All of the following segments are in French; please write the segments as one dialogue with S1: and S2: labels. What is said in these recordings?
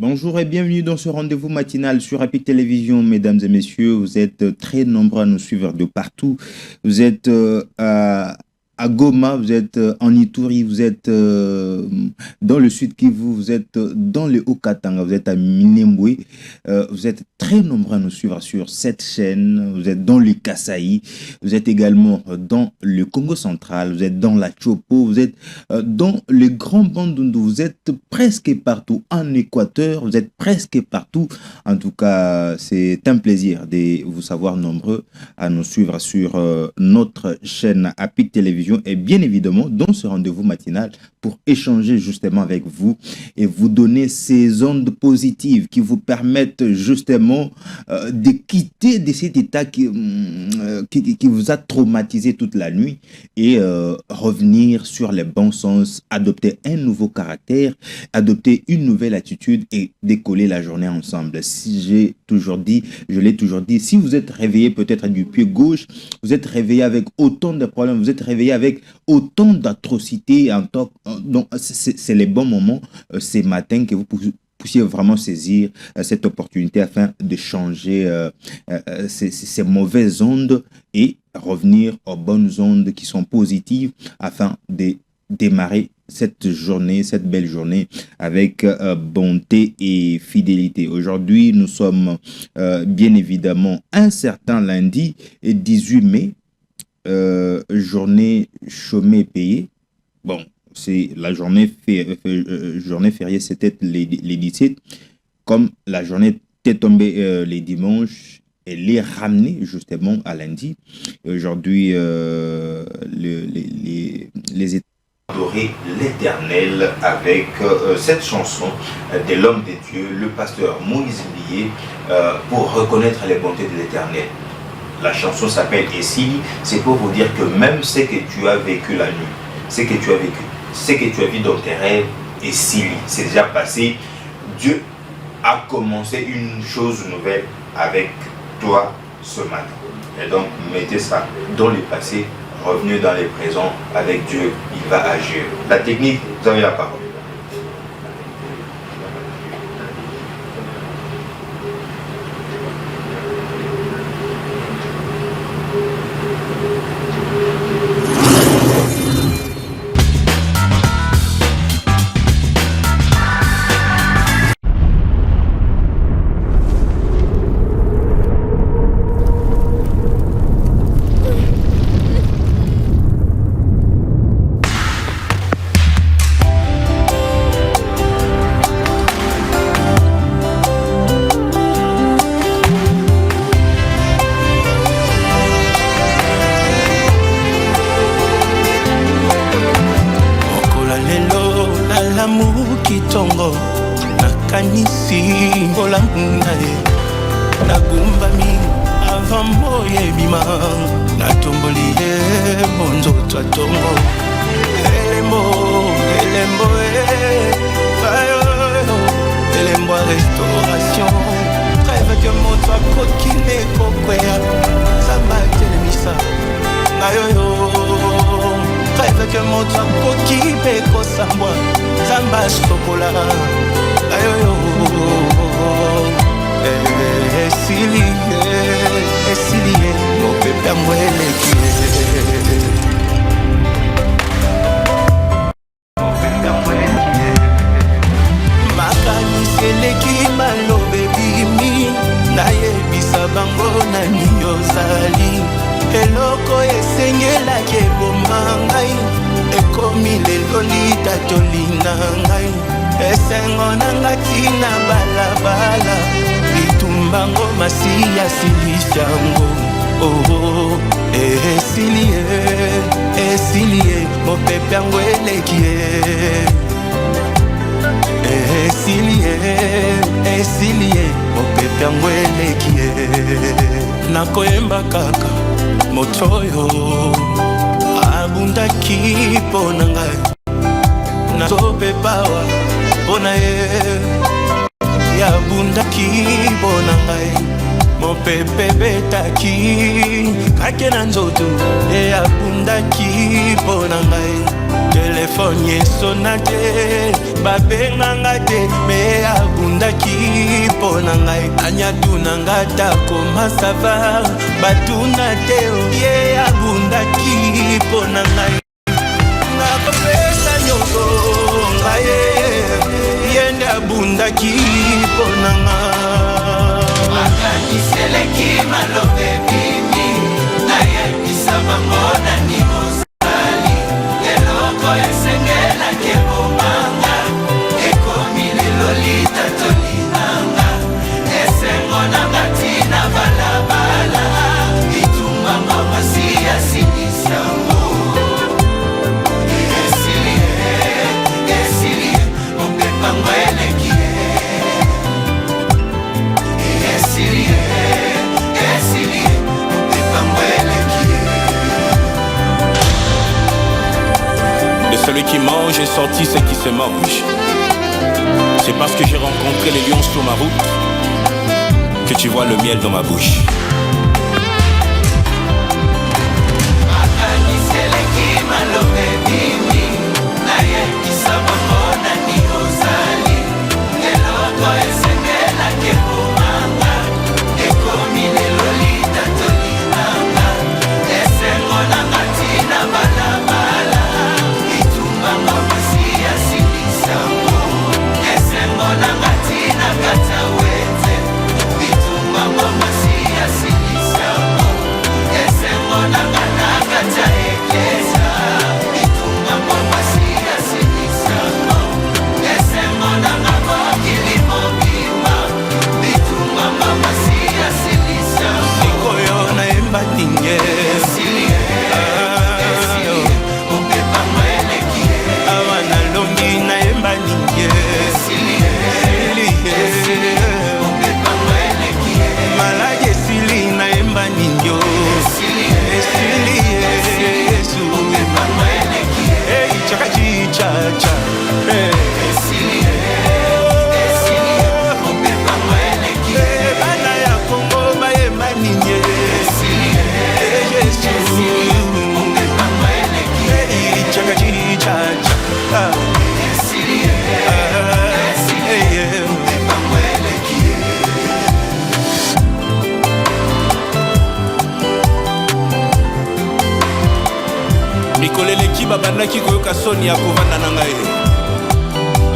S1: Bonjour et bienvenue dans ce rendez-vous matinal sur Epic Télévision, mesdames et messieurs. Vous êtes très nombreux à nous suivre de partout. Vous êtes à Goma, vous êtes en Ituri, vous êtes dans le Sud Kivu, vous êtes dans le Haut-Katanga, vous êtes à Minembwe. Vous êtes très nombreux à nous suivre sur cette chaîne. Vous êtes dans le Kasaï, vous êtes également dans le Congo central, vous êtes dans la Chopo, vous êtes dans le Grand Bandundu, vous êtes presque partout en Équateur, vous êtes presque partout. En tout cas, c'est un plaisir de vous savoir nombreux à nous suivre sur notre chaîne Epic Télévision et bien évidemment dans ce rendez-vous matinal pour échanger justement avec vous et vous donner ces ondes positives qui vous permettent justement de quitter de cet état qui vous a traumatisé toute la nuit et revenir sur les bons sens, adopter un nouveau caractère, adopter une nouvelle attitude et décoller la journée ensemble. Si j'ai toujours dit, je l'ai toujours dit, si vous êtes réveillé peut-être du pied gauche, vous êtes réveillé avec autant de problèmes, vous êtes réveillé avec autant d'atrocités, donc c'est les bons moments ces matins que vous puissiez vraiment saisir cette opportunité afin de changer ces mauvaises ondes et revenir aux bonnes ondes qui sont positives afin de démarrer cette journée, cette belle journée avec bonté et fidélité. Aujourd'hui, nous sommes bien évidemment un certain lundi 18 mai, journée chômée payée. Bon, c'est la journée fériée, c'était les 17. Comme la journée était tombée les dimanches, elle est ramenée justement à lundi. Aujourd'hui, les adorer l'Éternel avec cette chanson de l'homme de Dieu, le pasteur Moïse Billet, pour reconnaître les bontés de l'Éternel. La chanson s'appelle Essili. C'est pour vous dire que même ce que tu as vécu la nuit, ce que tu as vécu, ce que tu as vu dans tes rêves, Essili, c'est déjà passé. Dieu a commencé une chose nouvelle avec toi ce matin. Et donc, mettez ça dans le passé, revenez dans le présent avec Dieu, il va agir. La technique, vous avez la parole.
S2: nakoyemba kaka motoyo abundaki pona ngai nazopepawa pona ye yabundaki pona ngai mopepe betaki kake na nzoto abundaki mpo na ngai. Telefone esona te babenganga te me abundaki mpo na ngai. Anyatuna takoma sava batuna te ye abundaki mpo na ngai. Nakopesa nyongo ngai yende abundaki mpo na ngai. Makaniseleki malobe mimi nayebisa bango nani ozali eloko esengela kebomanga ekomi lelo litatolinanga esengo nanga tina balabala itumanga masi ya simisango esilie mopepango elekie
S3: de celui qui mange est sorti ce qui se mange. C'est parce que j'ai rencontré les lions sur ma route que tu vois le miel dans ma bouche. mikoleleki babandaki koyoka soni ya kovanda na ngai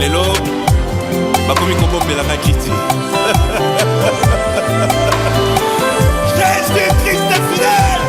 S3: lelo bakomi kobombelanga kiti. Je suis triste fidèle.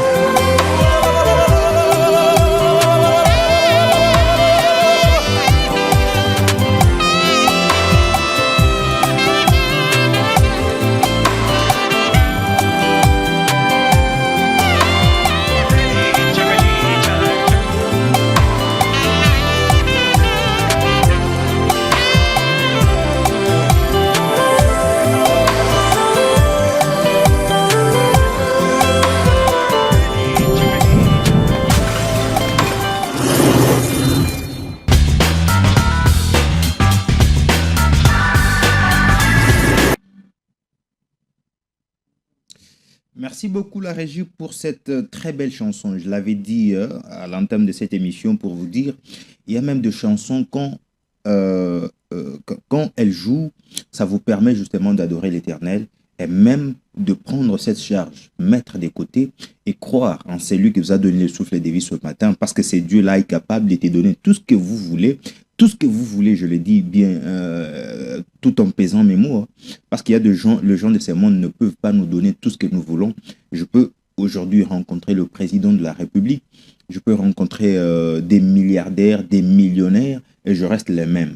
S1: Merci beaucoup la régie pour cette très belle chanson. Je l'avais dit à l'entame de cette émission pour vous dire, il y a même des chansons quand elles jouent, ça vous permet justement d'adorer l'Éternel et même de prendre cette charge, mettre des côtés et croire en celui qui vous a donné le souffle de vie ce matin, parce que c'est Dieu-là est capable de te donner tout ce que vous voulez. Tout ce que vous voulez, je le dis bien, tout en pesant mes mots, hein, parce qu'il y a des gens, les gens de ce monde ne peuvent pas nous donner tout ce que nous voulons. Je peux aujourd'hui rencontrer le président de la République, je peux rencontrer des milliardaires, des millionnaires, et je reste le même.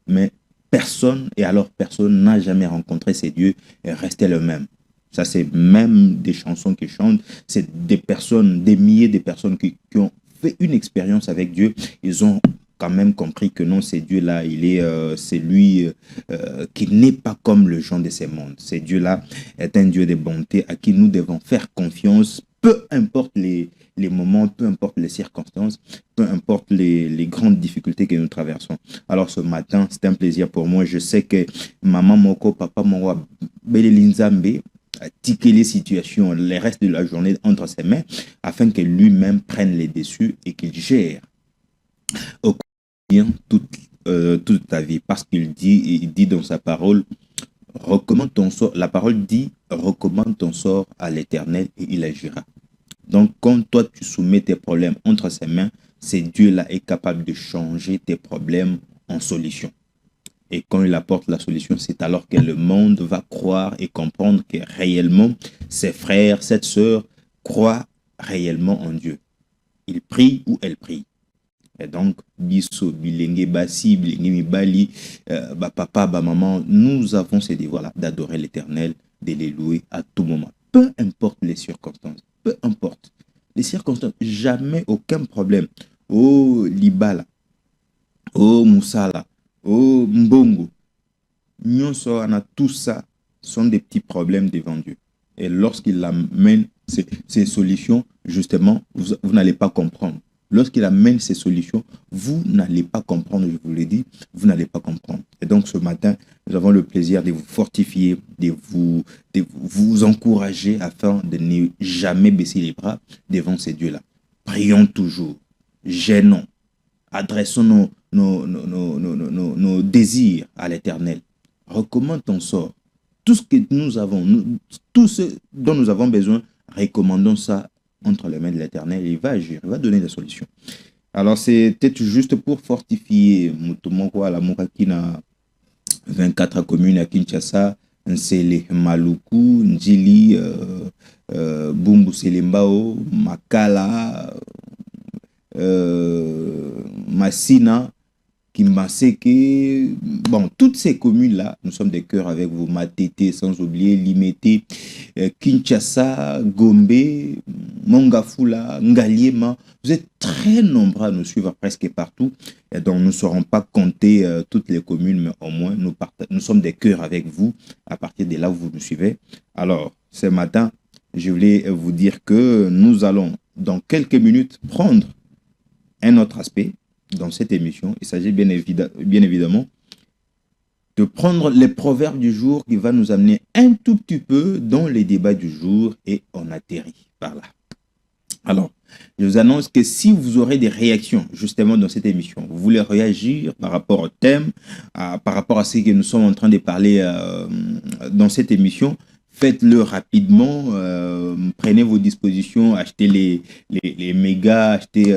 S1: Mais personne, et alors personne n'a jamais rencontré ces dieux et resté le même. Ça, c'est même des chansons qui chantent, c'est des personnes, des milliers de personnes qui ont fait une expérience avec Dieu, ils ont quand même compris que non, c'est Dieu-là, c'est lui qui n'est pas comme le gens de ces mondes. Ce Dieu-là est un Dieu de bonté à qui nous devons faire confiance, peu importe les moments, peu importe les circonstances, peu importe les grandes difficultés que nous traversons. Alors ce matin, c'est un plaisir pour moi. Je sais que maman Moko, papa Moko, Belelinzambe, ticker les situations, les restes de la journée entre ses mains, afin que lui-même prenne les dessus et qu'il gère au quotidien toute ta vie. Parce il dit dans sa parole, recommande ton sort. La parole dit, recommande ton sort à l'Éternel et il agira. Donc, quand toi, tu soumets tes problèmes entre ses mains, c'est Dieu-là est capable de changer tes problèmes en solution. Et quand il apporte la solution, c'est alors que le monde va croire et comprendre que réellement, ses frères, cette sœur, croient réellement en Dieu. Ils prient ou elles prient. Et donc, biso, bilenge, basi, bilenge, mibali, papa, maman, nous avons ce devoir-là d'adorer l'Éternel, de les louer à tout moment. Peu importe les circonstances, peu importe les circonstances, jamais aucun problème. Oh, Libala, oh, Moussala, oh, Mbongo, Nyonso, tout ça sont des petits problèmes devant Dieu. Et lorsqu'il amène ces solutions, justement, vous n'allez pas comprendre. Lorsqu'il amène ces solutions, vous n'allez pas comprendre, je vous l'ai dit, vous n'allez pas comprendre. Et donc ce matin, nous avons le plaisir de vous fortifier, de vous encourager afin de ne jamais baisser les bras devant ces dieux-là. Prions toujours, gênons, adressons nos désirs à l'Éternel. Recommande ton sort. Tout ce que nous avons, tout ce dont nous avons besoin, recommandons ça entre les mains de l'Éternel, il va agir, il va donner des solutions. Alors, c'était juste pour fortifier Mutomoko à la Murakina 24 communes à Kinshasa, Nsele Maluku, Njili, Bumbu Selembao, Makala, Massina, Kimbaseke, bon, toutes ces communes-là, nous sommes des cœurs avec vous, Matete, sans oublier Limete, Kinshasa, Gombe, Mongafula, Ngaliema. Vous êtes très nombreux à nous suivre presque partout, et donc nous ne saurons pas compter toutes les communes, mais au moins nous sommes des cœurs avec vous à partir de là où vous nous suivez. Alors, ce matin, je voulais vous dire que nous allons, dans quelques minutes, prendre un autre aspect dans cette émission. Il s'agit bien évidemment de prendre les proverbes du jour qui va nous amener un tout petit peu dans les débats du jour et on atterrit par là. Alors, je vous annonce que si vous aurez des réactions justement dans cette émission, vous voulez réagir par rapport au thème, par rapport à ce que nous sommes en train de parler dans cette émission, faites-le rapidement, prenez vos dispositions, achetez les mégas, achetez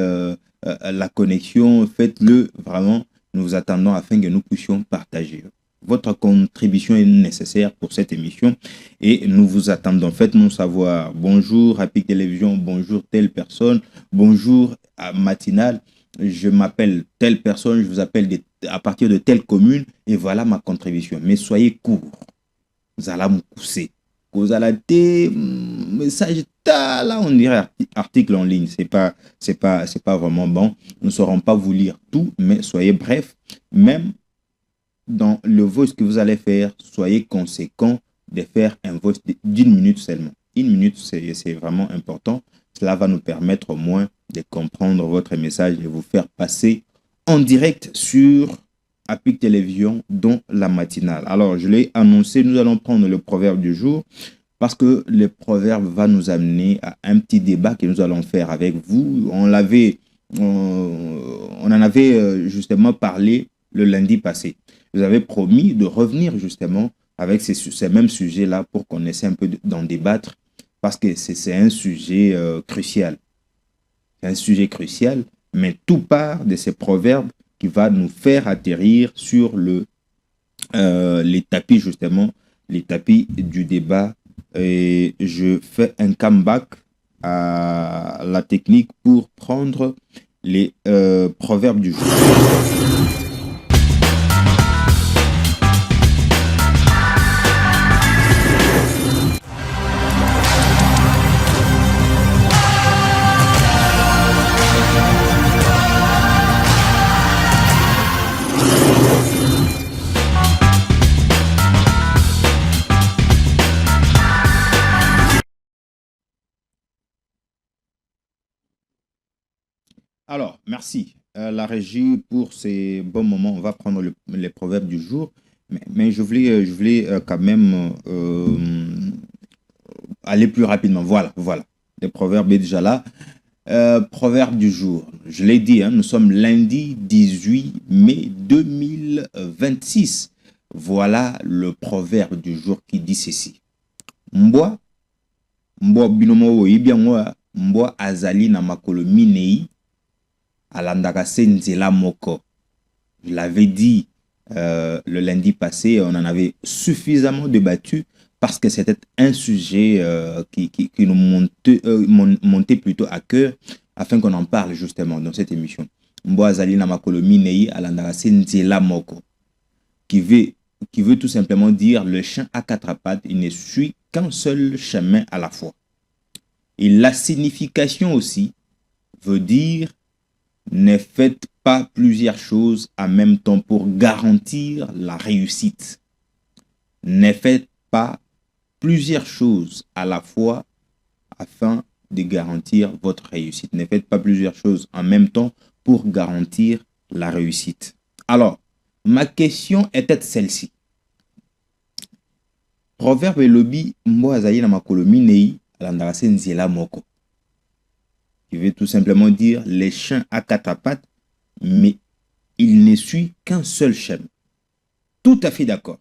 S1: la connexion, faites-le vraiment, nous vous attendons afin que nous puissions partager. Votre contribution est nécessaire pour cette émission et nous vous attendons. Faites-nous savoir. Bonjour Happy Télévision, bonjour telle personne, bonjour à Matinale, je m'appelle telle personne, je vous appelle à partir de telle commune et voilà ma contribution. Mais soyez courts, vous allez me pousser. Vous allez message là, on dirait article en ligne, c'est pas vraiment bon. Nous ne saurons pas vous lire tout, mais soyez bref. Même dans le voice que vous allez faire, soyez conséquent de faire un voice d'1 minute seulement. 1 minute, c'est vraiment important. Cela va nous permettre au moins de comprendre votre message et vous faire passer en direct sur Happy Télévision dans la matinale. Alors, je l'ai annoncé, nous allons prendre le proverbe du jour parce que le proverbe va nous amener à un petit débat que nous allons faire avec vous. On en avait justement parlé le lundi passé. Vous avez promis de revenir justement avec ces mêmes sujets-là pour qu'on essaie un peu d'en débattre parce que c'est un sujet crucial. C'est un sujet crucial, mais tout part de ces proverbes qui va nous faire atterrir sur les tapis justement, les tapis du débat. Et je fais un comeback à la technique pour prendre les proverbes du jour. Alors, merci la régie pour ces bons moments. On va prendre les proverbes du jour. Mais je voulais quand même aller plus rapidement. Voilà. Le proverbe est déjà là. Proverbe du jour. Je l'ai dit, hein, nous sommes lundi 18 mai 2026. Voilà le proverbe du jour qui dit ceci. Mbwa binomo ibiangwa mbwa azali na makolo minei alandaka se nzela moko. Je l'avais dit le lundi passé, on en avait suffisamment débattu parce que c'était un sujet qui nous montait plutôt à cœur afin qu'on en parle justement dans cette émission. Mbwa azali na makolo minei alandaka se nzela moko, qui veut tout simplement dire le chien à quatre pattes, il ne suit qu'un seul chemin à la fois. Et la signification aussi veut dire ne faites pas plusieurs choses en même temps pour garantir la réussite. Ne faites pas plusieurs choses à la fois afin de garantir votre réussite. Ne faites pas plusieurs choses en même temps pour garantir la réussite. Alors, ma question était celle-ci. Proverbe elobi mbwa azali na makolo minei alandaka se nzela moko, qui veut tout simplement dire les chiens à quatre pattes, mais il ne suit qu'un seul chemin. Tout à fait d'accord.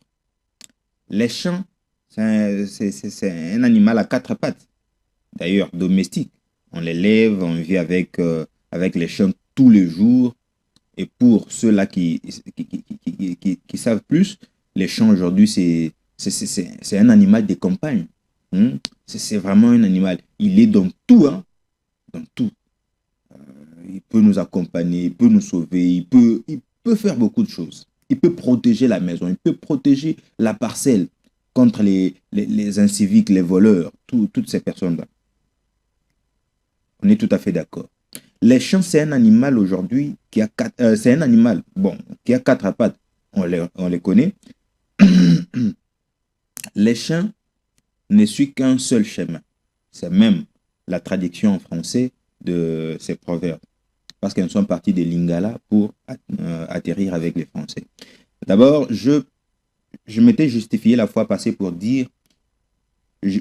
S1: Les chiens, c'est un animal à quatre pattes, d'ailleurs domestique. On les lève, on vit avec les chiens tous les jours. Et pour ceux-là qui savent plus, les chiens aujourd'hui, c'est un animal de campagne. C'est vraiment un animal. Il est dans tout. Hein? Dans tout. Il peut nous accompagner, il peut nous sauver, il peut faire beaucoup de choses. Il peut protéger la maison, il peut protéger la parcelle contre les inciviques, les voleurs, toutes ces personnes-là. On est tout à fait d'accord. Les chiens, c'est un animal aujourd'hui qui a qui a quatre pattes. On les connaît. Les chiens ne suivent qu'un seul chemin. C'est même la traduction en français de ces proverbes. Parce qu'ils sont partis de Lingala pour atterrir avec les Français. D'abord, je m'étais justifié la fois passée pour dire,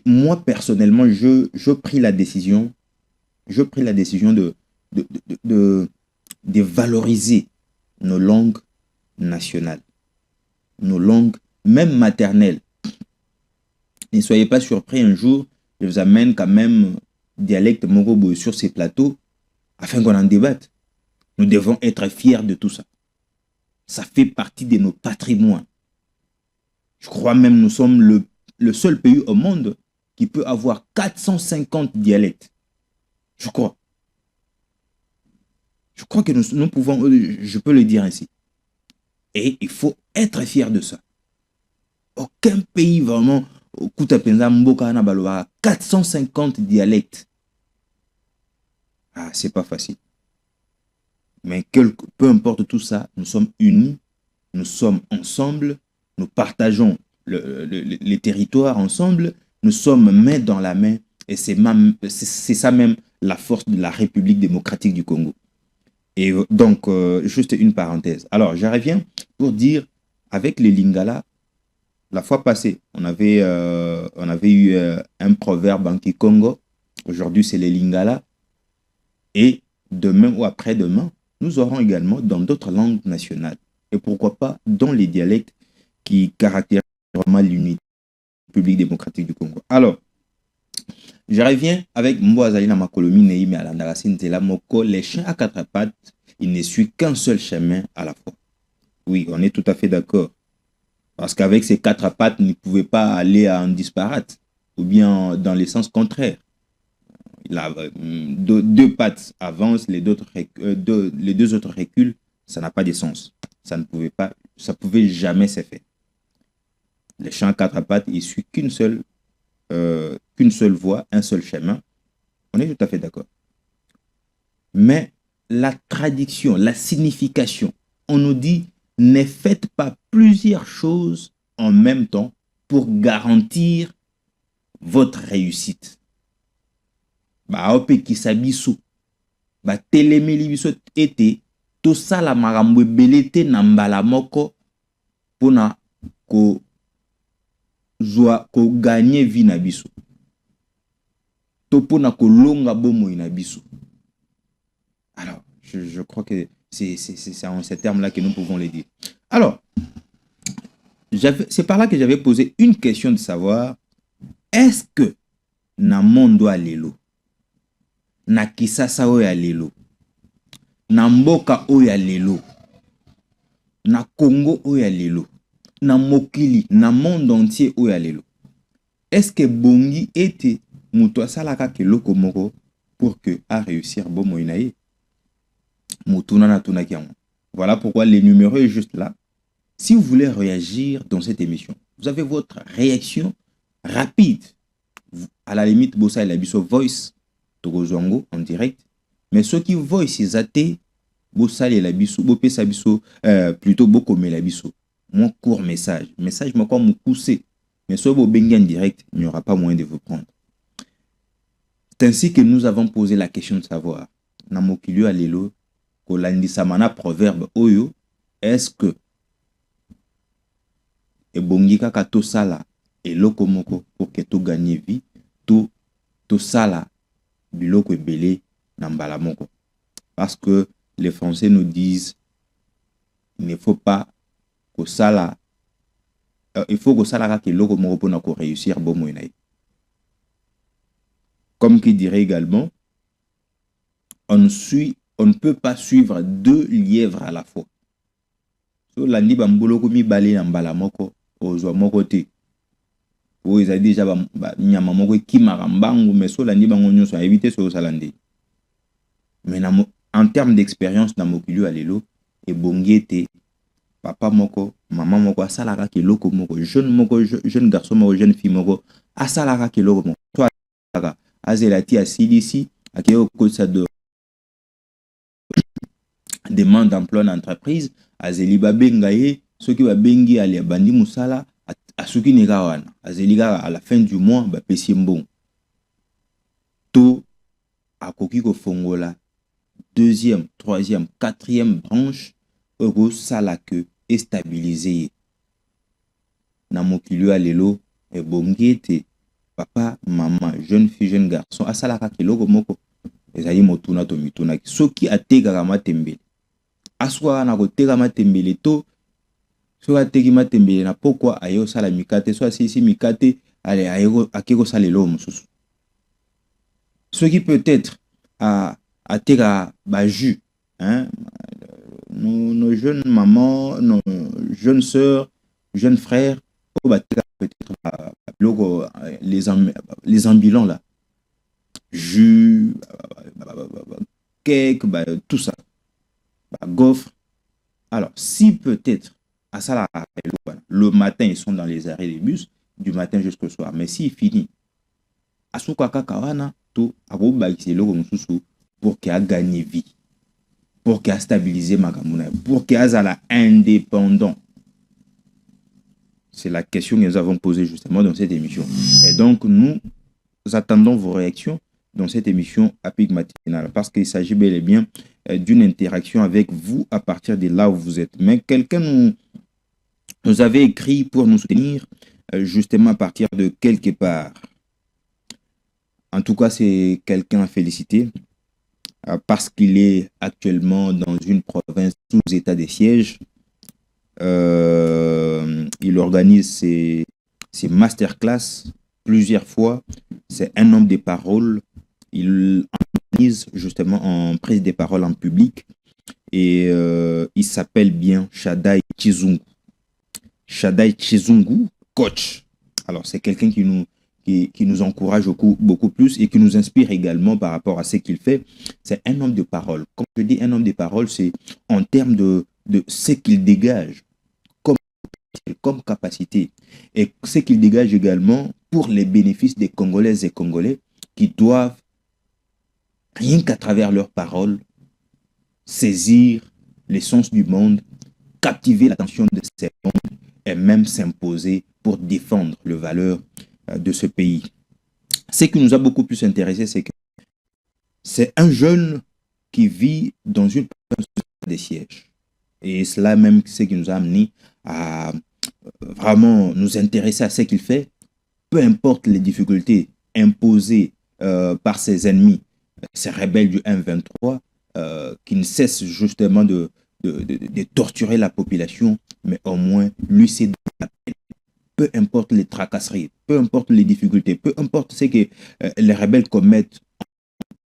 S1: moi personnellement, je pris la décision de valoriser nos langues nationales, nos langues même maternelles. Ne soyez pas surpris un jour, je vous amène quand même dialecte morobo sur ces plateaux afin qu'on en débatte. Nous devons être fiers de tout ça. Ça fait partie de nos patrimoines. Je crois même que nous sommes le seul pays au monde qui peut avoir 450 dialectes. Je crois. Je crois que nous pouvons, je peux le dire ainsi. Et il faut être fier de ça. Aucun pays vraiment, 450 dialectes. Ah, c'est pas facile. Mais peu importe tout ça, nous sommes unis, nous sommes ensemble, nous partageons les territoires ensemble, nous sommes main dans la main, et c'est ça même la force de la République démocratique du Congo. Et donc, juste une parenthèse. Alors, je reviens pour dire, avec les Lingala, la fois passée, on avait eu un proverbe en Kikongo. Aujourd'hui, c'est les Lingala. Et demain ou après-demain, nous aurons également dans d'autres langues nationales. Et pourquoi pas dans les dialectes qui caractérisent vraiment l'unité République démocratique du Congo. Alors, je reviens avec Mbouazalina Makolomi Neime Alandarasine Tela Moko. Les chiens à quatre pattes, ils ne suivent qu'un seul chemin à la fois. Oui, on est tout à fait d'accord. Parce qu'avec ces quatre pattes, ils ne pouvaient pas aller en disparate ou bien dans le sens contraire. Deux pattes avancent, les deux autres reculent, ça n'a pas de sens. Ça ne pouvait pas, ça pouvait jamais se faire. Les chiens à quatre pattes, ils suivent qu'une seule voie, un seul chemin. On est tout à fait d'accord. Mais la traduction, la signification, on nous dit ne faites pas plusieurs choses en même temps pour garantir votre réussite. Ba ope kisabiso ba telemeli biso ete to sala marambo belete na mbala moko pona ko gagner vie na biso. topo na kolonga bomo inabiso. Alors, je crois que c'est en ces termes-là que nous pouvons le dire. Alors, c'est par là que j'avais posé une question de savoir, est-ce que na mondo alelo, na kisasa oyo alelo, na mboka oyo alelo, na Congo oyo alelo, na mokili, na monde entier oyo alelo, est-ce que bongi ete muto asalaka keloko moko pour que a réussir bomo inaye? Mutuna na tuna kiango. Voilà pourquoi le numéro est juste là. Si vous voulez réagir dans cette émission, vous avez votre réaction rapide. À la limite, bossa la biso voice togozongo en direct. Mais ceux qui voice ils athées, bossa la biso, bopé sa biso, plutôt beaucoup mais la biso. Mon court message moi quoi me pousser. Mais soit vous bengi en direct, il n'y aura pas moyen de vous prendre. C'est ainsi que nous avons posé la question de savoir. Namokilio alelo, kolandi samana proverbe oyo, est-ce que ebongi kaka to sala eloko moko pour que to gagne vie, to sala biloko ebele na mbala moko. Parce que les Français nous disent il ne faut pas que sala il faut que sala kaka eloko moko pour réussir bomo inaye. Comme qui dirait également, on ne peut pas suivre deux lièvres à la fois. So landi bambolo komi balé na mbala moko ozwa moko te. O ils a déjà nyama moko kimaka mbangu mais so landi bango nyonso a éviter so salandi. Mais en termes d'expérience na mokili alelo et bongete papa moko maman moko asalaka keloko moko jeune garçon moko jeune fille moko asalaka keloko moko. Toi azelati asilisi akeo kosa de demande d'emploi d'entreprise azeli babengaye ceux qui babengi ali bandi musala asuki nekawana azeli à la fin du mois ba pesi mbongo to akoki ko fongola deuxième troisième quatrième branche ego sala que stabiliser na mokili alelo e bongete papa maman jeune fille jeune garçon asalaka keloko moko ezali motuna to mituna soki ategaka matembele aswa na koteka matembele to so ateki matembele na pokwa ayo sala mikate so asisi mikate ale ayo akeko salelo mususu soki peut-être à teka ba jus hein nos jeunes mamans nos jeunes sœurs jeunes frères o ba teka peut-être logo les ambulants là jus cake tout ça gaufre. Alors si peut-être à ça le matin ils sont dans les arrêts des bus du matin jusqu'au soir mais s'il finit à soukaka kawana to akobakise loko mususu pour qu'il a gagné vie pour qu'il a stabilisé makamuna pour qu'il a indépendant. C'est la question que nous avons posée justement dans cette émission et donc nous attendons vos réactions dans cette émission APIC matinale parce qu'il s'agit bel et bien d'une interaction avec vous à partir de là où vous êtes. Mais quelqu'un nous avait écrit pour nous soutenir justement à partir de quelque part. En tout cas, c'est quelqu'un à féliciter parce qu'il est actuellement dans une province sous état de siège. Il organise ses masterclass plusieurs fois. C'est un homme de parole. Il organise justement en prise de parole en public et il s'appelle bien Shadai Chizungu. Shadai Chizungu, coach. Alors c'est quelqu'un qui nous encourage beaucoup plus et qui nous inspire également par rapport à ce qu'il fait. C'est un homme de parole. Quand je dis un homme de parole, c'est en termes de ce qu'il dégage comme capacité et ce qu'il dégage également pour les bénéfices des Congolaises et Congolais qui doivent, rien qu'à travers leurs paroles, saisir l'essence du monde, captiver l'attention de ces mondes et même s'imposer pour défendre les valeurs de ce pays. Ce qui nous a beaucoup plus intéressé, c'est que c'est un jeune qui vit dans une province des sièges. Et cela même, ce qui nous a amené à vraiment nous intéresser à ce qu'il fait, peu importe les difficultés imposées par ses ennemis, ces rebelles du M23, qui ne cessent justement de torturer la population, mais au moins lui c'est donné la peine. Peu importe les tracasseries, peu importe les difficultés, peu importe ce que les rebelles commettent,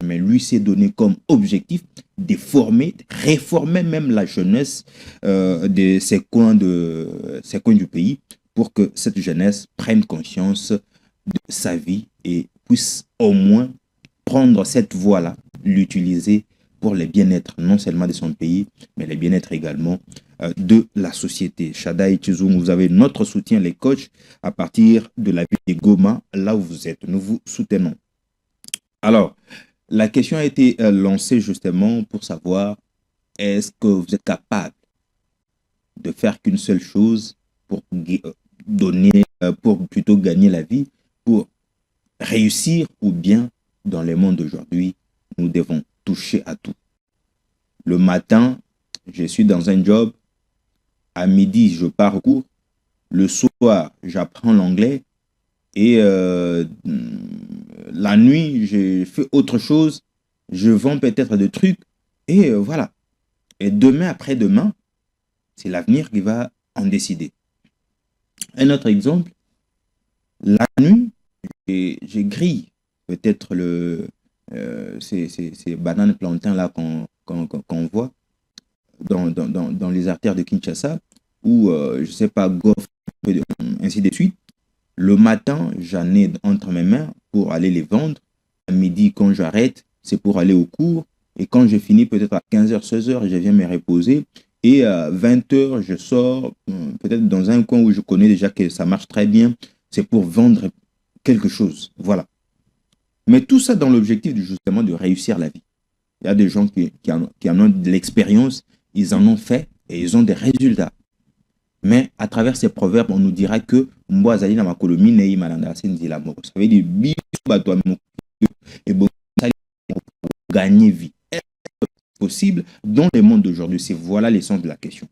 S1: mais lui s'est donné comme objectif de former, réformer même la jeunesse de ces coins du pays pour que cette jeunesse prenne conscience de sa vie et puisse au moins prendre cette voie-là, l'utiliser pour le bien-être non seulement de son pays, mais le bien-être également de la société. Shadaï Chizoum, vous avez notre soutien, les coachs, à partir de la ville de Goma, là où vous êtes. Nous vous soutenons. Alors, la question a été lancée justement pour savoir est-ce que vous êtes capable de faire qu'une seule chose pour donner, pour plutôt gagner la vie, pour réussir, ou bien dans le monde d'aujourd'hui, nous devons toucher à tout. Le matin, je suis dans un job, à midi, je pars au cours, le soir, j'apprends l'anglais, et la nuit, je fais autre chose, je vends peut-être des trucs, et voilà. Et demain, après-demain, c'est l'avenir qui va en décider. Un autre exemple, la nuit, je grille peut-être ces bananes plantains là qu'on voit dans les artères de Kinshasa, ou je ne sais pas, Goff, ainsi de suite. Le matin, j'en ai entre mes mains pour aller les vendre. À midi, quand j'arrête, c'est pour aller au cours. Et quand je finis, peut-être à 15h, 16h, je viens me reposer. Et à 20h, je sors, peut-être dans un coin où je connais déjà que ça marche très bien. C'est pour vendre quelque chose. Voilà. Mais tout ça dans l'objectif justement de réussir la vie. Il y a des gens qui en ont de l'expérience, ils en ont fait et ils ont des résultats. Mais à travers ces proverbes, on nous dira que Mboazali na makolomi nei malanda sinzila moko. Ça veut dire biso bato et gagner vie. Est-ce possible dans le monde d'aujourd'hui? C'est voilà l'essence de la question.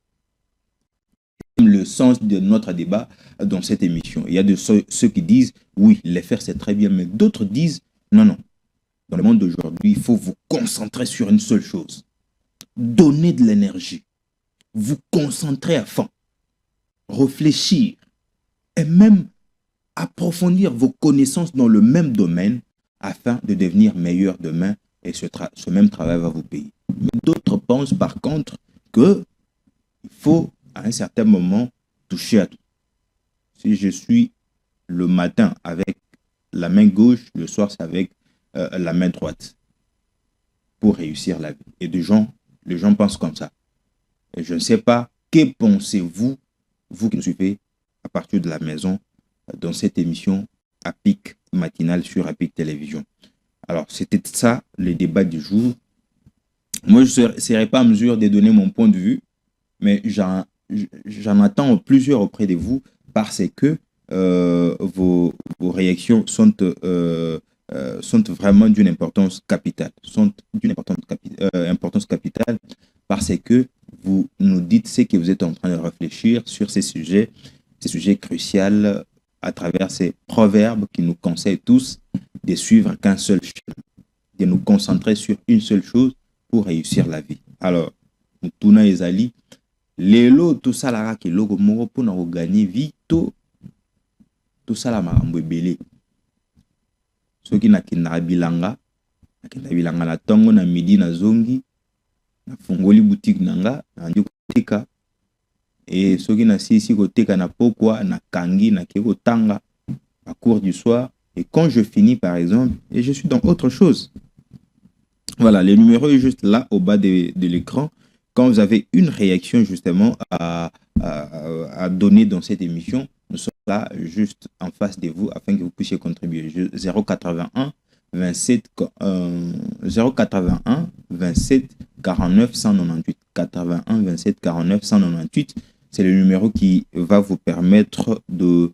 S1: Le sens de notre débat dans cette émission. Il y a de ceux qui disent oui, les faire c'est très bien, mais d'autres disent non, non. Dans le monde d'aujourd'hui, il faut vous concentrer sur une seule chose. Donner de l'énergie. Vous concentrer à fond. Réfléchir. Et même approfondir vos connaissances dans le même domaine afin de devenir meilleur demain, et ce même travail va vous payer. Mais d'autres pensent par contre qu'il faut à un certain moment toucher à tout. Si je suis le matin avec la main gauche, le soir c'est avec la main droite pour réussir la vie. Et les gens pensent comme ça. Et je ne sais pas, que pensez-vous, vous qui nous suivez à partir de la maison, dans cette émission APIC matinale sur APIC Télévision. Alors, c'était ça, le débat du jour. Moi, je ne serai pas en mesure de donner mon point de vue, mais j'en attends plusieurs auprès de vous parce que vos réactions sont vraiment d'une importance capitale. Importance capitale parce que vous nous dites ce que vous êtes en train de réfléchir sur ces sujets cruciaux à travers ces proverbes qui nous conseillent tous de suivre qu'un seul chemin, de nous concentrer sur une seule chose pour réussir la vie. Alors, Mutuna Ezali, lelo tout ça la ki logo moko pour nous gagner vie tout ça la marambo ebele. Ceux qui na bilanga na tongo na midi na zongi na fungoli boutique nanga na ndi kotika et ceux qui na sisi koteka na pokwa na kangi na keko tanga à cours du soir, et quand je finis par exemple et je suis dans autre chose. Voilà, le numéro est juste là au bas de l'écran. Quand vous avez une réaction justement à donner dans cette émission, nous sommes là juste en face de vous afin que vous puissiez contribuer. 081 27 49 198 81 27 49 198. C'est le numéro qui va vous permettre de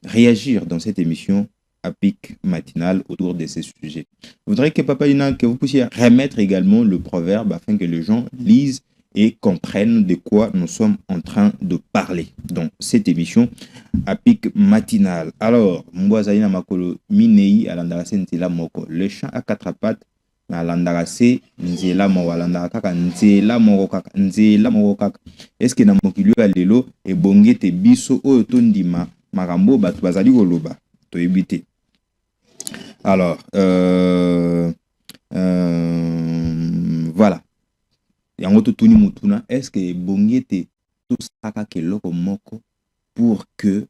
S1: réagir dans cette émission APIC matinale autour de ces sujets. Je voudrais que Papa Lina, que vous puissiez remettre également le proverbe afin que les gens lisent et comprennent de quoi nous sommes en train de parler dans cette émission à pic matinal. Alors, Mboazali na makolo minei alandara nzela moko. Le chant à quatre pattes na alandara se nzela moko alandara kaka nzela moko kaka. Est-ce que na mokili ya lelo e bongete biso oyo tondima makambo bato bazali koloba to ebite. Alors, voilà. Yango to tuni mutuna, est-ce que bongete tout ça keloko moko pour que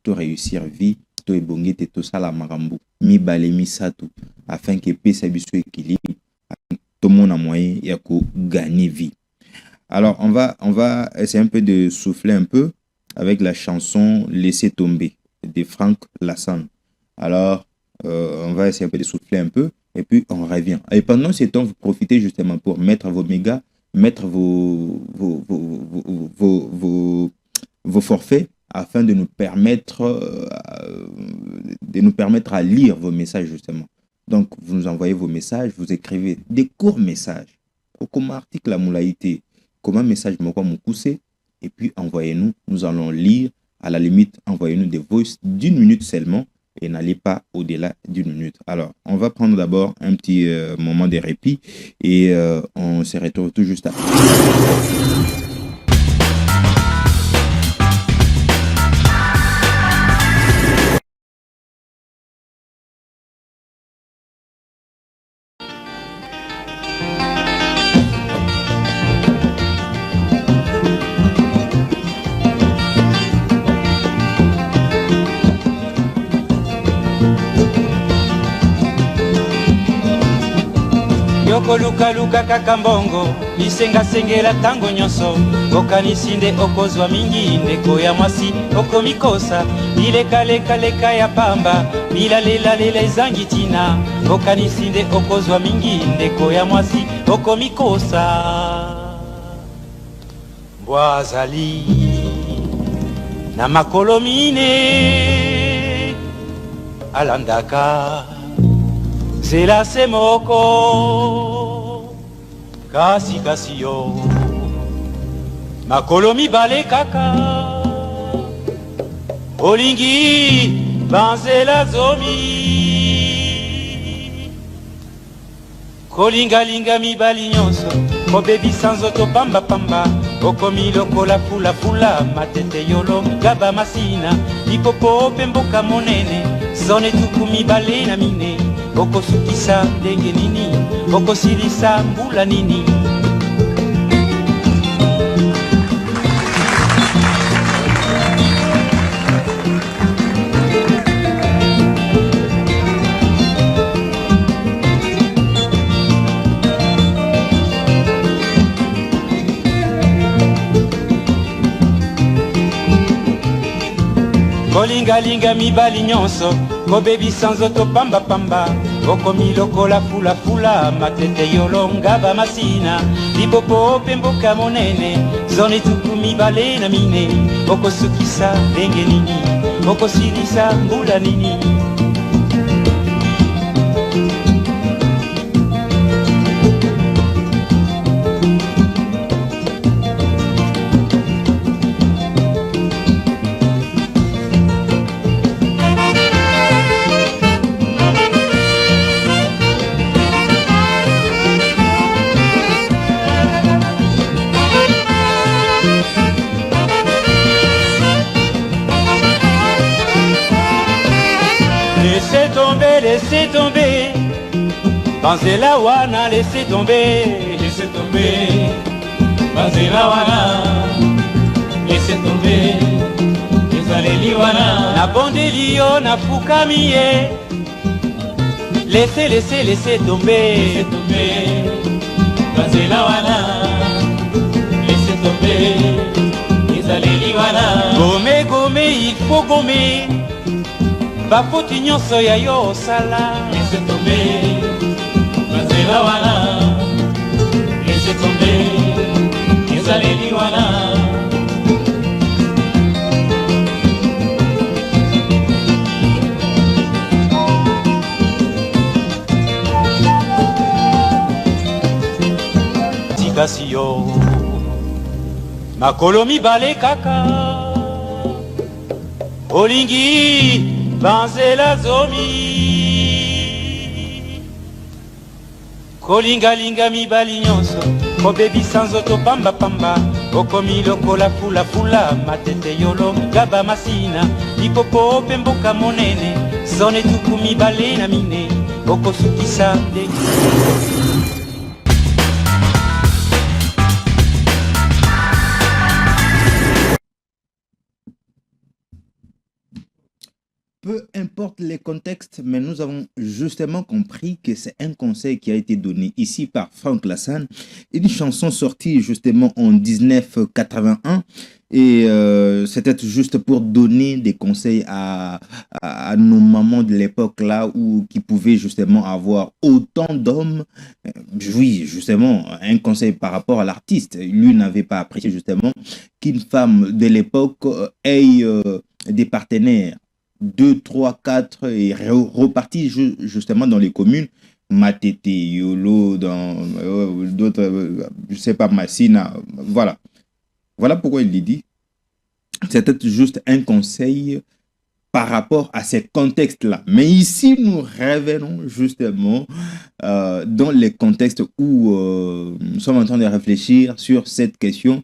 S1: tu réussir vie, tu bongete tout ça la marambu, mi bale mi satu, afin que pesa biso équilibre, tout le monde a moyen ya ko gagner vie. Alors, on va essayer un peu de souffler un peu avec la chanson Laissez tomber de Franck Lassan. Alors, on va essayer un peu de souffler un peu et puis on revient. Et pendant ce temps, vous profitez justement pour mettre vos mégas, mettre vos forfaits afin de nous permettre à lire vos messages justement. Donc, vous nous envoyez vos messages, vous écrivez des courts messages. Comme article à moulaïté, comme un message moukoussé, et puis envoyez-nous, nous allons lire. À la limite, envoyez-nous des voices d'1 minute seulement et n'allez pas au-delà d'1 minute. Alors, on va prendre d'abord un petit moment de répit et on se retrouve tout juste après.
S4: Luka kaka mbongo lisenga-sengela tango nyonso okanisi nde okozwa mingi ndeko ya mwasi okomikosa bileka-leka ya pamba bilalelela ezangi tina okanisi nde okozwa mingi ndeko ya mwasi okomikosa Mbwazali na makolo mine alandaka zela se moko kasi yo makolo mibale kaka olingi banzela zomi kolingalinga mibali nyonso kobebisa nzoto pambapamba okomi lokola fulafula matete yolo gaba masina lipopo pe mboka monene zone tuku mibale na mine okosukisa ndenge nini okosilisa mbula nini kolingalinga mibali nyonso kobebisa nzoto pambapamba okomi lokola fulafula matete yolonga bamasina lipopo pe mboka monene zone tuku mibale na mine okosukisa ndenge nini okosilisa mbula nini Laissez tomber, Banzela wana, laissez tomber, Banzela wana, laissez tomber, ezaleli wana, na bondeli yo na fukami ye, laissez tomber, Banzela wana, laissez tomber, ezaleli wana, gome, il faut gommer. Bafoti nyonso ya yo osala laissez tomber Banzela wana laissez tomber ezaleli wana kasi yo makolo mibale kaka olingi banzela zomi kolingalinga mibali nyonso kobebisa nzoto pambapamba okomi lokola fulafula matete yolo ngaba masina lipopo mpe mboka monene zone tuku mibale na mine okosukisa nde
S1: Peu importe les contextes, mais nous avons justement compris que c'est un conseil qui a été donné ici par Franck Lassagne, une chanson sortie justement en 1981 et c'était juste pour donner des conseils à nos mamans de l'époque là où qui pouvaient justement avoir autant d'hommes. Oui, justement, un conseil par rapport à l'artiste. Lui n'avait pas apprécié justement qu'une femme de l'époque ait des partenaires 2, 3, 4 et repartis justement dans les communes. Matete, Yolo, dans d'autres, je sais pas, Massina, voilà. Voilà pourquoi il dit. C'était juste un conseil par rapport à ces contextes-là. Mais ici, nous revenons justement dans les contextes où nous sommes en train de réfléchir sur cette question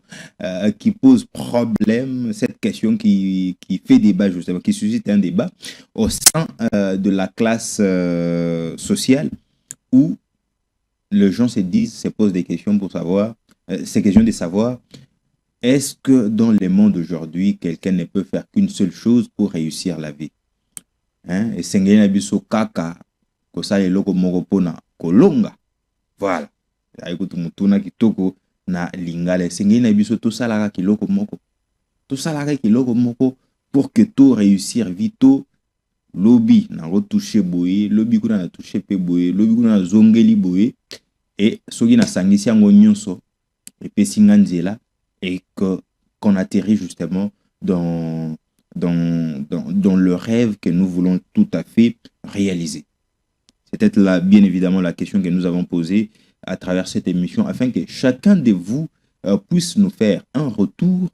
S1: qui pose problème, cette question qui fait débat justement, qui suscite un débat au sein de la classe sociale où les gens se posent des questions pour savoir, ces questions de savoir est-ce que dans le monde d'aujourd'hui, quelqu'un ne peut faire qu'une seule chose pour réussir la vie? Hein? Et sengeli na biso kaka kosala eloko moko pona kolonga. Voilà. Aikutu mutuna kitoko na lingala. Sengeli na biso tosalaka kiloko moko. Tosalaka kiloko moko pour que to réussir vite lobi na retoucher boye, lobi kuna na toucher pe boye, lobi kuna na zongeli boye et soki na sangisi yango nyonso et pesinga nzela et qu'on atterrit justement dans le rêve que nous voulons tout à fait réaliser. C'était là, bien évidemment, la question que nous avons posée à travers cette émission, afin que chacun de vous puisse nous faire un retour,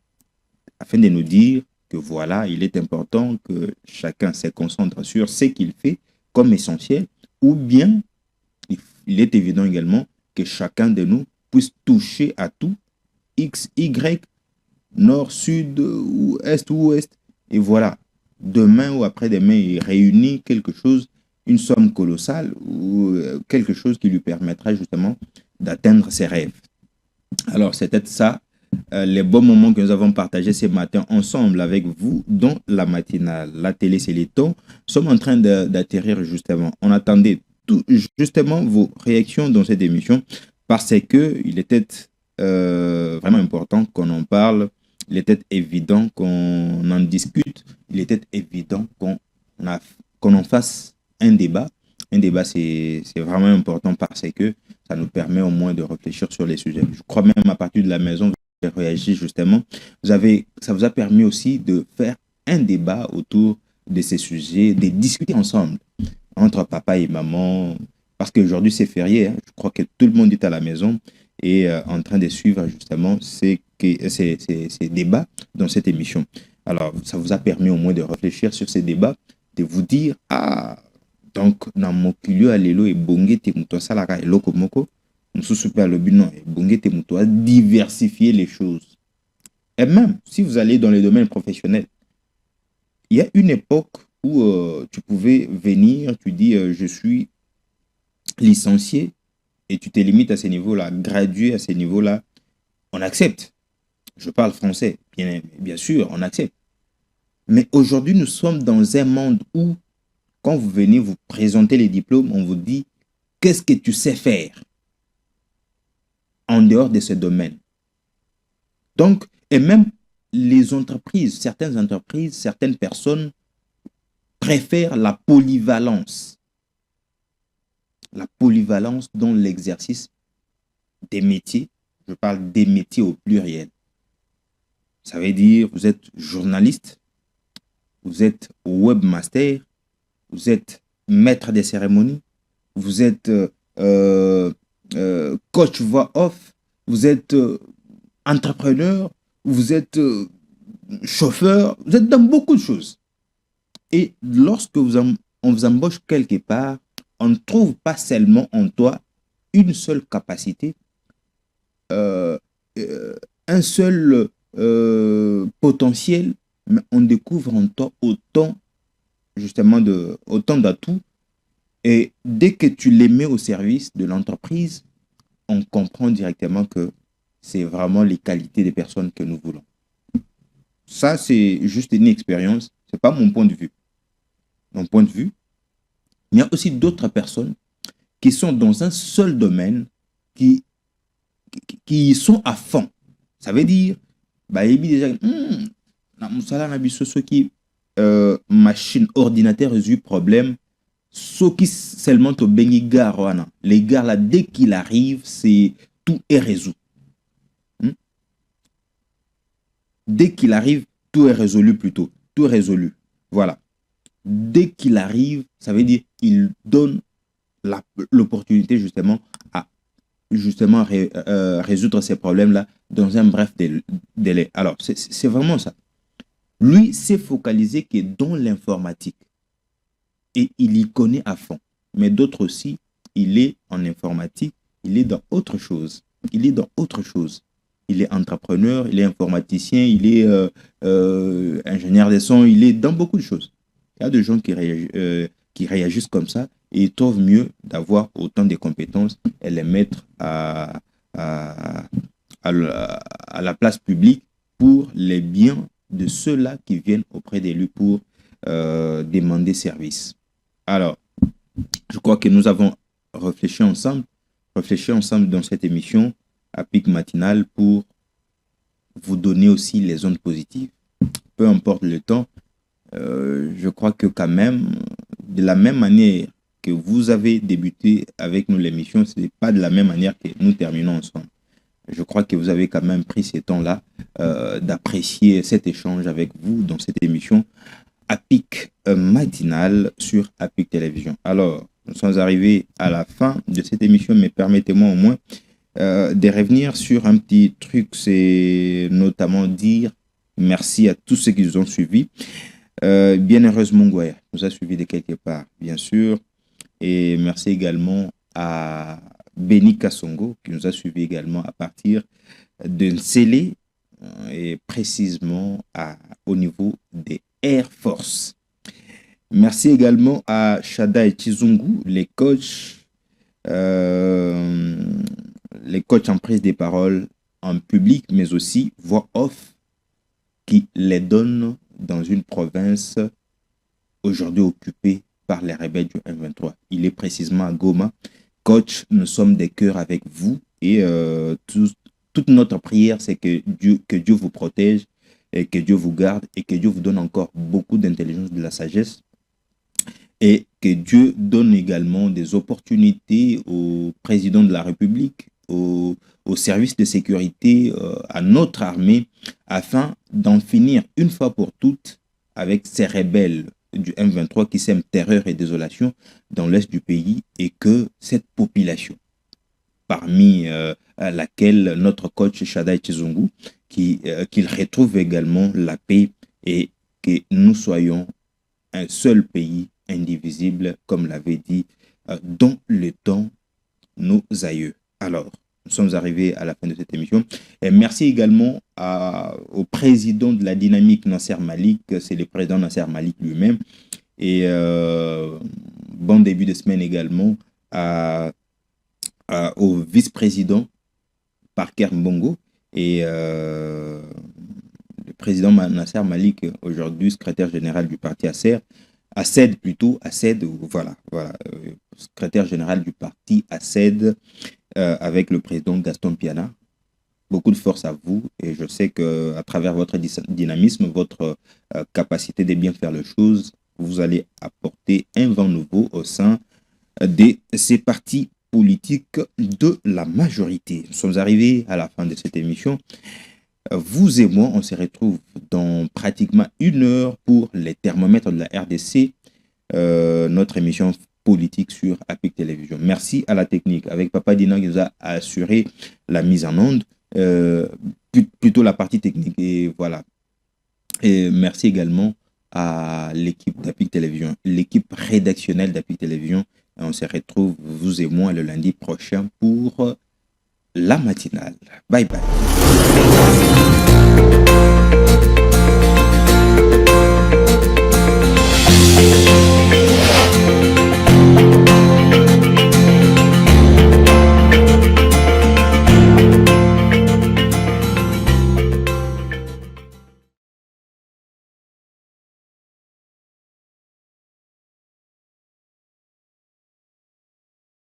S1: afin de nous dire que voilà, il est important que chacun se concentre sur ce qu'il fait comme essentiel, ou bien il est évident également que chacun de nous puisse toucher à tout, X, Y, nord, sud, ou est, ouest. Et voilà, demain ou après-demain, il réunit quelque chose, une somme colossale, ou quelque chose qui lui permettra justement d'atteindre ses rêves. Alors, c'était ça, les bons moments que nous avons partagés ce matin ensemble avec vous dans la matinale. La télé, c'est les temps. Nous sommes en train d'atterrir justement. On attendait justement vos réactions dans cette émission parce qu'il était vraiment important qu'on en parle, il était évident qu'on en discute, il était évident qu'on en fasse un débat. Un débat, c'est vraiment important parce que ça nous permet au moins de réfléchir sur les sujets. Je crois même à partir de la maison, vous avez réagi justement. Ça vous a permis aussi de faire un débat autour de ces sujets, de discuter ensemble entre papa et maman, parce qu'aujourd'hui c'est férié, hein. Je crois que tout le monde est à la maison et en train de suivre justement ces débats dans cette émission. Alors, ça vous a permis au moins de réfléchir sur ces débats, de vous dire, ah, donc, dans mon culio à l'élo et bongé te moutoua salaka et loko moko, moussou à l'obinon et bongé te moutoua diversifier les choses. Et même, si vous allez dans les domaines professionnels, il y a une époque où tu pouvais venir, tu dis, je suis licencié, et tu te limites à ce niveau-là, gradué à ce niveau-là, on accepte. Je parle français, bien sûr, on accepte. Mais aujourd'hui, nous sommes dans un monde où, quand vous venez vous présenter les diplômes, on vous dit, qu'est-ce que tu sais faire en dehors de ce domaine? Donc, et même les entreprises, certaines personnes préfèrent la polyvalence. La polyvalence dans l'exercice des métiers. Je parle des métiers au pluriel. Ça veut dire, vous êtes journaliste, vous êtes webmaster, vous êtes maître des cérémonies, vous êtes coach voix off, vous êtes entrepreneur, vous êtes chauffeur, vous êtes dans beaucoup de choses. Et lorsque on vous embauche quelque part, on ne trouve pas seulement en toi une seule capacité, un seul potentiel, mais on découvre en toi autant d'atouts. Et dès que tu les mets au service de l'entreprise, on comprend directement que c'est vraiment les qualités des personnes que nous voulons. Ça, c'est juste une expérience. Ce n'est pas mon point de vue. Mon point de vue, il y a aussi d'autres personnes qui sont dans un seul domaine, qui sont à fond. Ça veut dire, déjà, machine, ordinateur, résout problème. Ce qui seulement te béni gare, les gars là, dès qu'il arrive, tout est résolu. Dès qu'il arrive, tout est résolu plutôt. Tout est résolu. Voilà. Dès qu'il arrive, ça veut dire qu'il donne l'opportunité justement à résoudre ces problèmes-là dans un bref délai. Alors, c'est vraiment ça. Lui s'est focalisé que dans l'informatique. Et il y connaît à fond. Mais d'autres aussi, il est en informatique, il est dans autre chose. Il est entrepreneur, il est informaticien, il est ingénieur des sons, il est dans beaucoup de choses. Il y a des gens qui réagissent comme ça et ils trouvent mieux d'avoir autant de compétences et les mettre à la place publique pour les biens de ceux-là qui viennent auprès de lui pour demander service. Alors, je crois que nous avons réfléchi ensemble dans cette émission à pic matinal pour vous donner aussi les ondes positives. Peu importe le temps, je crois que quand même, de la même manière que vous avez débuté avec nous l'émission, ce n'est pas de la même manière que nous terminons ensemble. Je crois que vous avez quand même pris ces temps-là d'apprécier cet échange avec vous dans cette émission à pic matinal sur APIC Télévision. Alors, nous sommes arrivés à la fin de cette émission, mais permettez-moi au moins de revenir sur un petit truc, c'est notamment dire merci à tous ceux qui nous ont suivis. Bienheureuse Mongwaya nous a suivis de quelque part, bien sûr. Et merci également à Béni Kassongo qui nous a suivis également à partir de Nsélé et précisément au niveau des Air Force. Merci également à Shada et Chizungu, les coachs en prise des paroles en public, mais aussi voix off, qui les donnent dans une province aujourd'hui occupée par les rebelles du M23. Il est précisément à Goma. Coach, nous sommes des cœurs avec vous et toute notre prière, c'est que Dieu vous protège et que Dieu vous garde et que Dieu vous donne encore beaucoup d'intelligence, de la sagesse et que Dieu donne également des opportunités au président de la République, au service de sécurité, à notre armée, afin d'en finir une fois pour toutes avec ces rebelles du M23 qui sèment terreur et désolation dans l'est du pays et que cette population, parmi laquelle notre coach Shadai Chizungu, qu'il retrouve également la paix et que nous soyons un seul pays indivisible, comme l'avait dit dans le temps nos aïeux. Alors, nous sommes arrivés à la fin de cette émission. Et merci également au président de la dynamique, Nasser Malik. C'est le président Nasser Malik lui-même. Et bon début de semaine également au vice-président Parker Mbongo et le président Nasser Malik, aujourd'hui secrétaire général du parti ACED, secrétaire général du parti ACED, avec le président Gaston Piana. Beaucoup de force à vous et je sais qu'à travers votre dynamisme, votre capacité de bien faire les choses, vous allez apporter un vent nouveau au sein de ces partis politiques de la majorité. Nous sommes arrivés à la fin de cette émission. Vous et moi, on se retrouve dans pratiquement 1 heure pour les thermomètres de la RDC, notre émission politique sur APIC Télévision. Merci à la technique, avec Papa Dina qui nous a assuré la mise en onde, plutôt la partie technique. Et voilà. Et merci également à l'équipe d'APIC Télévision, l'équipe rédactionnelle d'APIC Télévision. Et on se retrouve, vous et moi, le lundi prochain pour la matinale. Bye bye.